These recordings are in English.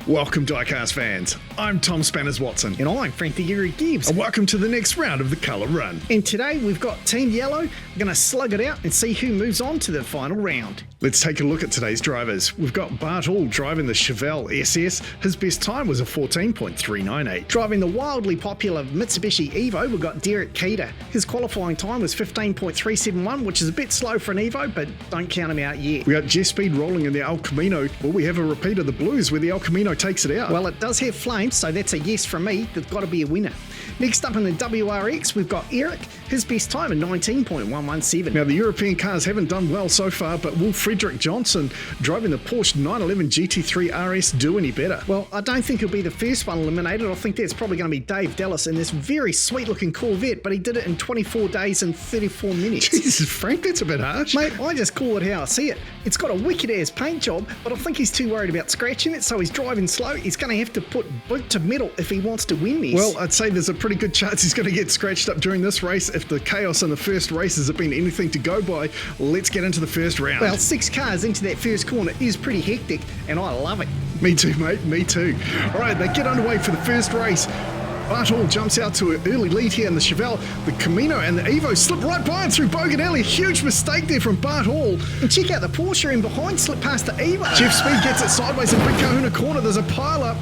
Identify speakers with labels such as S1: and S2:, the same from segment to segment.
S1: Welcome, Diecast fans. I'm Tom Spanners Watson.
S2: And I'm Frank the Erie Gibbs.
S1: And welcome to the next round of the Colour Run.
S2: And today we've got Team Yellow. We're going to slug it out and see who moves on to the final round.
S1: Let's take a look at today's drivers. We've got Bart Hall driving the Chevelle SS. His best time was a 14.398.
S2: Driving the wildly popular Mitsubishi Evo, we've got Derek Keeter. His qualifying time was 15.371, which is a bit slow for an Evo, but don't count him out yet.
S1: We got Jeff Speed rolling in the El Camino. Well, we have a repeat of the Blues where the El Camino takes it out.
S2: Well, it does have flames, so that's a yes from me. There's got to be a winner. Next up in the WRX, we've got Eric. His best time at 19.117.
S1: Now, the European cars haven't done well so far, but will Frederick Johnson driving the Porsche 911 GT3 RS do any better?
S2: Well, I don't think he'll be the first one eliminated. I think that's probably going to be Dave Dallas in this very sweet-looking Corvette, but he did it in 24 days and 34 minutes.
S1: Jesus, Frank, that's a bit harsh.
S2: Mate, I just call it how I see it. It's got a wicked-ass paint job, but I think he's too worried about scratching it, so he's driving slow. He's going to have to put boot to metal if he wants to win this.
S1: Well, I'd say there's a pretty good chance he's going to get scratched up during this race. If the chaos in the first races have been anything to go by, let's get into the first round.
S2: Well, 6 cars into that first corner is pretty hectic, and I love it.
S1: Me too, mate, me too. All right, they get underway for the first race. Bart Hall jumps out to an early lead here in the Chevelle. The Camino and the Evo slip right by him through Bogan Alley. Huge mistake there from Bart Hall.
S2: And check out the Porsche in behind, slip past the Evo.
S1: Jeff Speed gets it sideways in Big Kahuna Corner. There's a pile up.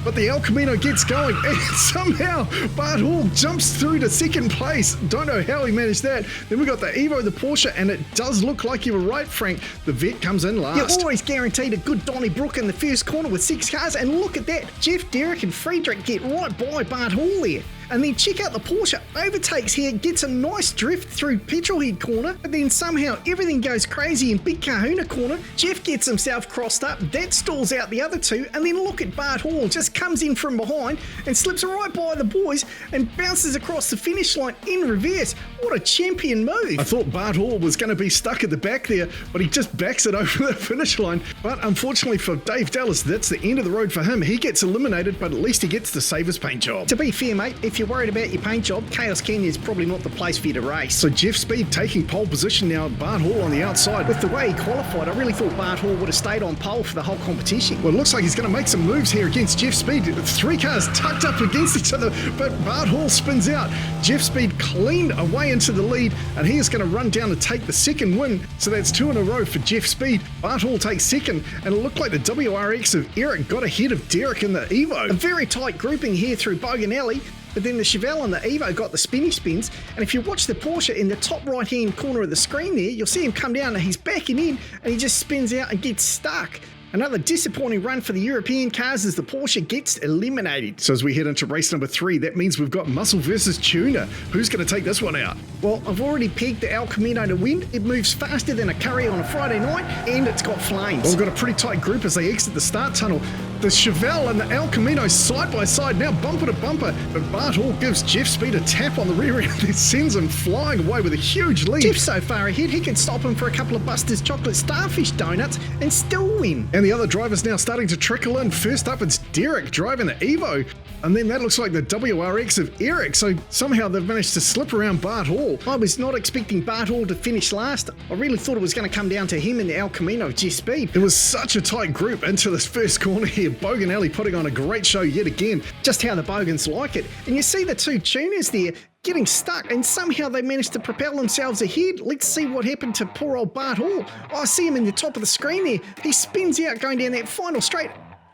S1: But the El Camino gets going, and somehow Bart Hall jumps through to second place. Don't know how he managed that. Then we got the Evo, the Porsche, and it does look like you were right, Frank. The Vet comes in last.
S2: You're always guaranteed a good Donnybrook in the first corner with 6 cars, and look at that. Jeff, Derek, and Frederick get right by Bart Hall there. And then check out the Porsche, overtakes here, gets a nice drift through Petrolhead Corner, but then somehow everything goes crazy in Big Kahuna Corner. Jeff gets himself crossed up, that stalls out the other two, and then look at Bart Hall, just comes in from behind and slips right by the boys and bounces across the finish line in reverse. What a champion move.
S1: I thought Bart Hall was going to be stuck at the back there, but he just backs it over the finish line. But unfortunately for Dave Dallas, that's the end of the road for him. He gets eliminated, but at least he gets to save his paint job.
S2: To be fair, mate, if you're worried about your paint job, Chaos Canyon is probably not the place for you to race.
S1: So Jeff Speed taking pole position now, Bart Hall on the outside.
S2: With the way he qualified, I really thought Bart Hall would have stayed on pole for the whole competition.
S1: Well, it looks like he's going to make some moves here against Jeff Speed. 3 cars tucked up against each other, but Bart Hall spins out. Jeff Speed clean away into the lead, and he is going to run down to take the second win. So that's 2 in a row for Jeff Speed. Bart Hall takes second, and it looked like the WRX of Eric got ahead of Derek in the Evo.
S2: A very tight grouping here through Bogan Alley. But then the Chevelle and the Evo got the spinny spins, and if you watch the Porsche in the top right-hand corner of the screen there, you'll see him come down and he's backing in, and he just spins out and gets stuck. Another disappointing run for the European cars as the Porsche gets eliminated.
S1: So as we head into race number 3, that means we've got muscle versus tuner. Who's going to take this one out?
S2: Well, I've already pegged the El Camino to win. It moves faster than a curry on a Friday night, and it's got flames.
S1: Well, we've got a pretty tight group as they exit the start tunnel. The Chevelle and the El Camino side by side, now bumper to bumper, but Bart Hall gives Jeff Speed a tap on the rear end that sends him flying away with a huge lead.
S2: Jeff's so far ahead, he can stop him for a couple of Buster's chocolate starfish donuts and still win.
S1: And the other drivers now starting to trickle in. First up, it's Derek driving the Evo. And then that looks like the WRX of Eric, so somehow they've managed to slip around Bart Hall.
S2: I was not expecting Bart Hall to finish last. I really thought it was going to come down to him in the El Camino, Jeff Speed.
S1: It was such a tight group into this first corner here. Bogan Alley putting on a great show yet again.
S2: Just how the Bogans like it. And you see the 2 tuners there getting stuck, and somehow they managed to propel themselves ahead. Let's see what happened to poor old Bart Hall. I see him in the top of the screen there. He spins out going down that final straight,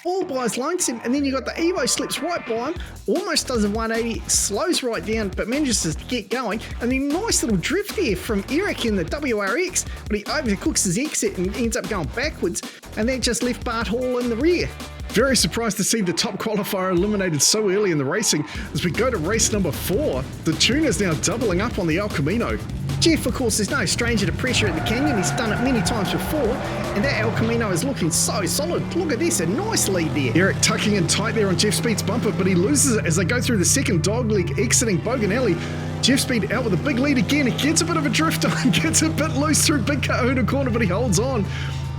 S2: all by his lonesome, and then you got the Evo slips right by him, almost does a 180, slows right down, but manages to get going, and then nice little drift there from Eric in the WRX, but he overcooks his exit and ends up going backwards, and that just left Bart Hall in the rear.
S1: Very surprised to see the top qualifier eliminated so early in the racing. As we go to race number 4, the tuner's now doubling up on the El Camino.
S2: Jeff, of course, is no stranger to pressure at the canyon. He's done it many times before, and that El Camino is looking so solid. Look at this, a nice lead there.
S1: Eric tucking in tight there on Jeff Speed's bumper, but he loses it as they go through the second dogleg exiting Bogan Alley. Jeff Speed out with a big lead again. He gets a bit of a drift on, gets a bit loose through Big Kahuna Corner, but he holds on.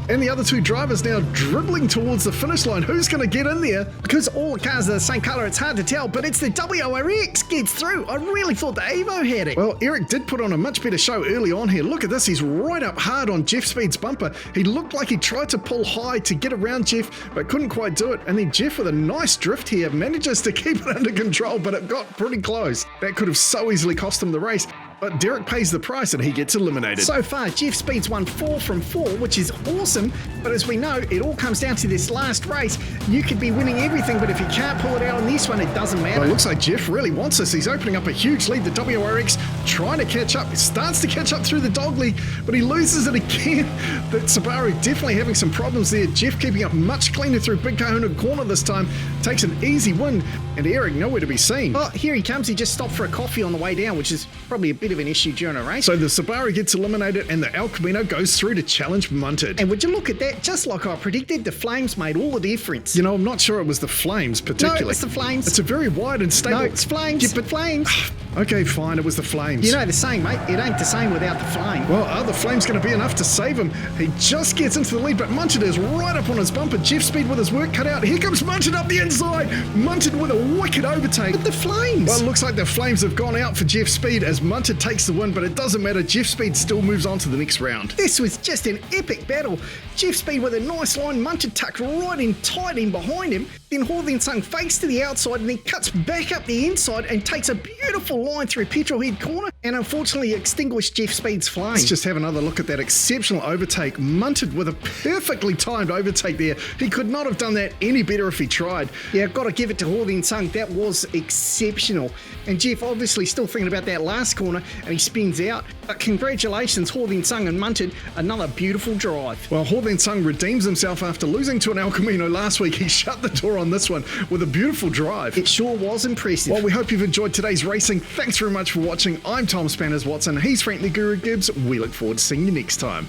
S1: And the other two drivers now dribbling towards the finish line. Who's going to get in there?
S2: Because all the cars are the same colour, it's hard to tell, but it's the WRX gets through. I really thought the Evo had it.
S1: Well, Eric did put on a much better show early on here. Look at this. He's right up hard on Jeff Speed's bumper. He looked like he tried to pull high to get around Jeff, but couldn't quite do it. And then Jeff, with a nice drift here, manages to keep it under control, but it got pretty close. That could have so easily cost him the race. But Derek pays the price and he gets eliminated.
S2: So far, Jeff Speed's won 4 from 4, which is awesome. But as we know, it all comes down to this last race. You could be winning everything, but if you can't pull it out on this one, it doesn't matter.
S1: Well, it looks like Jeff really wants this. He's opening up a huge lead. The WRX trying to catch up. He starts to catch up through the dog league, but he loses it again. The Subaru definitely having some problems there. Jeff keeping up much cleaner through Big Kahuna Corner this time. Takes an easy win, and Eric nowhere to be seen.
S2: Oh, here he comes. He just stopped for a coffee on the way down, which is probably a bit of an issue during a race.
S1: So the Subaru gets eliminated and the El Camino goes through to challenge Munted.
S2: And would you look at that, just like I predicted, the flames made all the difference.
S1: You know, I'm not sure it was the flames particularly.
S2: No, it's the flames.
S1: It's a very wide and stable...
S2: No, it's flames.
S1: Yeah, but
S2: flames.
S1: Okay, fine, it was the flames.
S2: You know the saying, mate, it ain't the same without the flame.
S1: Well, are the flames going to be enough to save him? He just gets into the lead, but Munted is right up on his bumper. Jeff Speed with his work cut out. Here comes Munted up the inside. Munted with a wicked overtake.
S2: But the flames.
S1: Well, it looks like the flames have gone out for Jeff Speed as Munted takes the win, but it doesn't matter. Jeff Speed still moves on to the next round.
S2: This was just an epic battle. Jeff Speed with a nice line, Munted tucked right in tight in behind him. Then Hawthorne Sung fakes to the outside and then cuts back up the inside and takes a beautiful line through Petrolhead Corner and unfortunately extinguished Jeff Speed's flame.
S1: Let's just have another look at that exceptional overtake. Munted with a perfectly timed overtake there. He could not have done that any better if he tried.
S2: Yeah, I've got to give it to Hawthorne Sung. That was exceptional. And Jeff obviously still thinking about that last corner and he spins out. But congratulations, Hawthorne Sung and Munted. Another beautiful drive.
S1: Well, Hawthorne Sung redeems himself after losing to an El Camino last week. He shut the door on this one with a beautiful drive.
S2: It sure was impressive.
S1: Well, we hope you've enjoyed today's racing. Thanks very much for watching. I'm Tom Spanners Watson. He's Frank the Guru Gibbs. We look forward to seeing you next time.